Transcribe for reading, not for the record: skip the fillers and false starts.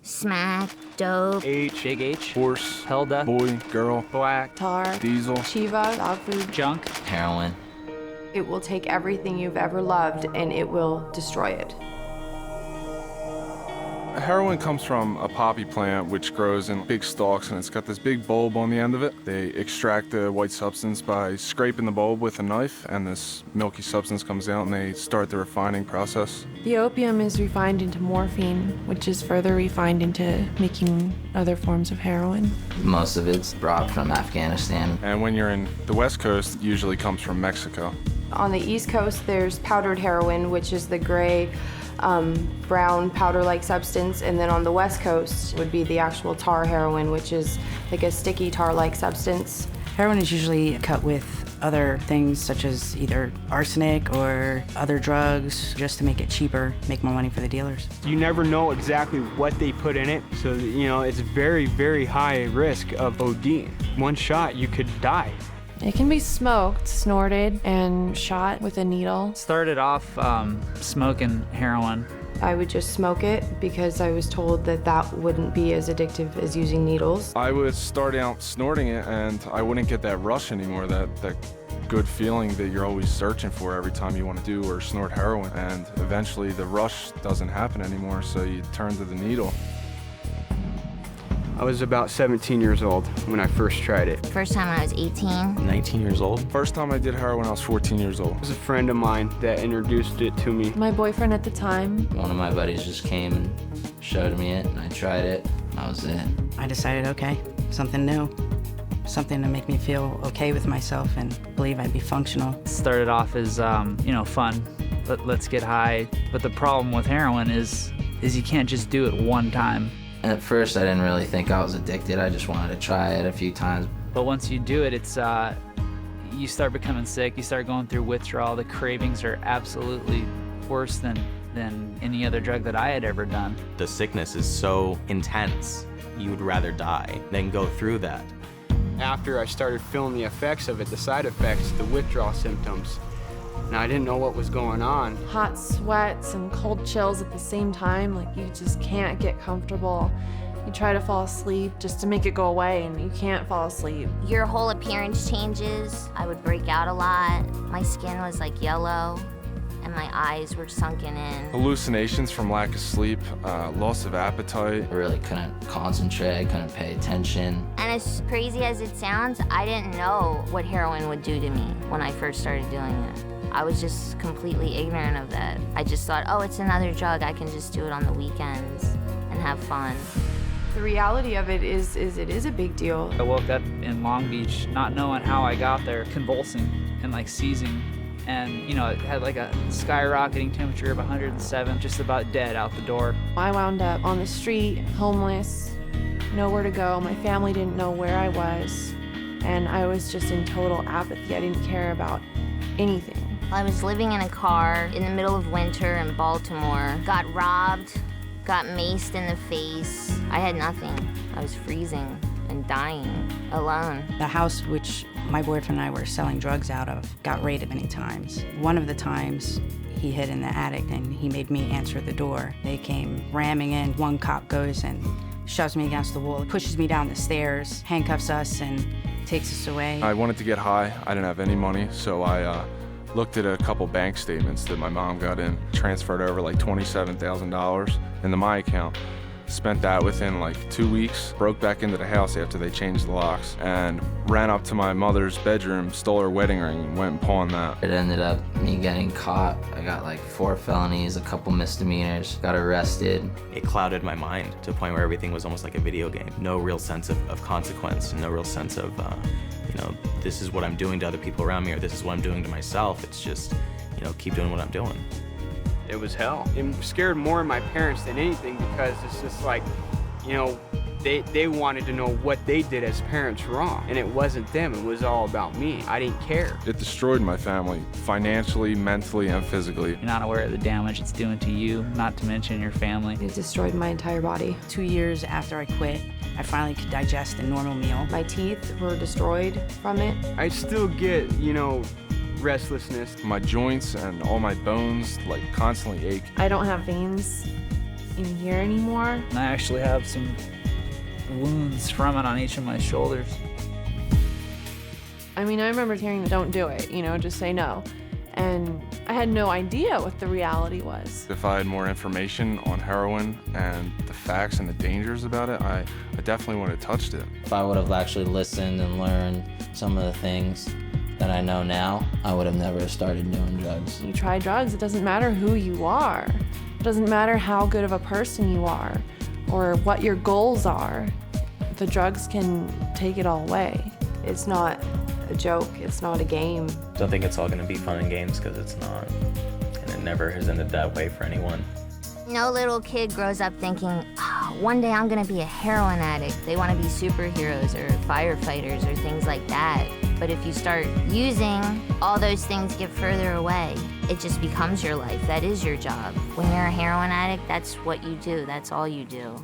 Smack, dope. H, Big H, horse, Helda, boy, girl, black, tar, diesel, Shiva, dog food. junk. Heroin. It will take everything you've ever loved and it will destroy it. Heroin comes from a poppy plant which grows in big stalks, and it's got this big bulb on the end of it. They extract the white substance by scraping the bulb with a knife, and this milky substance comes out and they start the refining process. The opium is refined into morphine, which is further refined into making other forms of heroin. Most of it's brought from Afghanistan. And when you're in the West Coast, it usually comes from Mexico. On the East Coast, there's powdered heroin, which is the gray, brown powder-like substance, and then on the West Coast would be the actual tar heroin, which is like a sticky tar-like substance. Heroin is usually cut with other things such as either arsenic or other drugs just to make it cheaper, make more money for the dealers. You never know exactly what they put in it, so you know it's very, very high risk of OD. One shot, you could die. It can be smoked, snorted, and shot with a needle. Started off smoking heroin. I would just smoke it because I was told that that wouldn't be as addictive as using needles. I would start out snorting it, and I wouldn't get that rush anymore, that good feeling that you're always searching for every time you want to do or snort heroin. And eventually the rush doesn't happen anymore, so you turn to the needle. I was about 17 years old when I first tried it. First time when I was 18. 19 years old. First time I did heroin, I was 14 years old. It was a friend of mine that introduced it to me. My boyfriend at the time. One of my buddies just came and showed me it, and I tried it. That was it. I decided, okay, something new, something to make me feel okay with myself and believe I'd be functional. Started off as, fun. Let's get high. But the problem with heroin is you can't just do it one time. And at first, I didn't really think I was addicted. I just wanted to try it a few times. But once you do it, it's you start becoming sick. You start going through withdrawal. The cravings are absolutely worse than any other drug that I had ever done. The sickness is so intense, you would rather die than go through that. After I started feeling the effects of it, the side effects, the withdrawal symptoms, and I didn't know what was going on. Hot sweats and cold chills at the same time, like you just can't get comfortable. You try to fall asleep just to make it go away, and you can't fall asleep. Your whole appearance changes. I would break out a lot. My skin was like yellow, and my eyes were sunken in. Hallucinations from lack of sleep, loss of appetite. I really couldn't concentrate, couldn't pay attention. And as crazy as it sounds, I didn't know what heroin would do to me when I first started doing it. I was just completely ignorant of that. I just thought, oh, it's another drug. I can just do it on the weekends and have fun. The reality of it is it is a big deal. I woke up in Long Beach not knowing how I got there, convulsing and like seizing. And, it had like a skyrocketing temperature of 107, just about dead out the door. I wound up on the street, homeless, nowhere to go. My family didn't know where I was, and I was just in total apathy. I didn't care about anything. I was living in a car in the middle of winter in Baltimore, got robbed, got maced in the face. I had nothing. I was freezing and dying, alone. The house which my boyfriend and I were selling drugs out of got raided many times. One of the times he hid in the attic and he made me answer the door. They came ramming in. One cop goes and shoves me against the wall, pushes me down the stairs, handcuffs us and takes us away. I wanted to get high. I didn't have any money, so I looked at a couple bank statements that my mom got in, transferred over like $27,000 into my account. Spent that within like 2 weeks, broke back into the house after they changed the locks, and ran up to my mother's bedroom, stole her wedding ring, and went and pawned that. It ended up me getting caught. I got like 4 felonies, a couple misdemeanors, got arrested. It clouded my mind to the point where everything was almost like a video game. No real sense of consequence, no real sense of, this is what I'm doing to other people around me, or this is what I'm doing to myself. It's just, keep doing what I'm doing. It was hell. It scared more my parents than anything because it's just like, they wanted to know what they did as parents wrong. And it wasn't them, it was all about me. I didn't care. It destroyed my family, financially, mentally, and physically. You're not aware of the damage it's doing to you, not to mention your family. It destroyed my entire body. 2 years after I quit, I finally could digest a normal meal. My teeth were destroyed from it. I still get, restlessness. My joints and all my bones constantly ache. I don't have veins in here anymore. And I actually have some wounds from it on each of my shoulders. I mean, I remember hearing, don't do it, you know, just say no. And I had no idea what the reality was. If I had more information on heroin and the facts and the dangers about it, I definitely would have touched it. If I would have actually listened and learned some of the things that I know now, I would have never started doing drugs. You try drugs, it doesn't matter who you are. It doesn't matter how good of a person you are or what your goals are. The drugs can take it all away. It's not a joke, it's not a game. Don't think it's all gonna be fun and games, because it's not. And it never has ended that way for anyone. No little kid grows up thinking, oh, one day I'm gonna be a heroin addict. They wanna be superheroes or firefighters or things like that. But if you start using, all those things get further away. It just becomes your life. That is your job. When you're a heroin addict, that's what you do. That's all you do.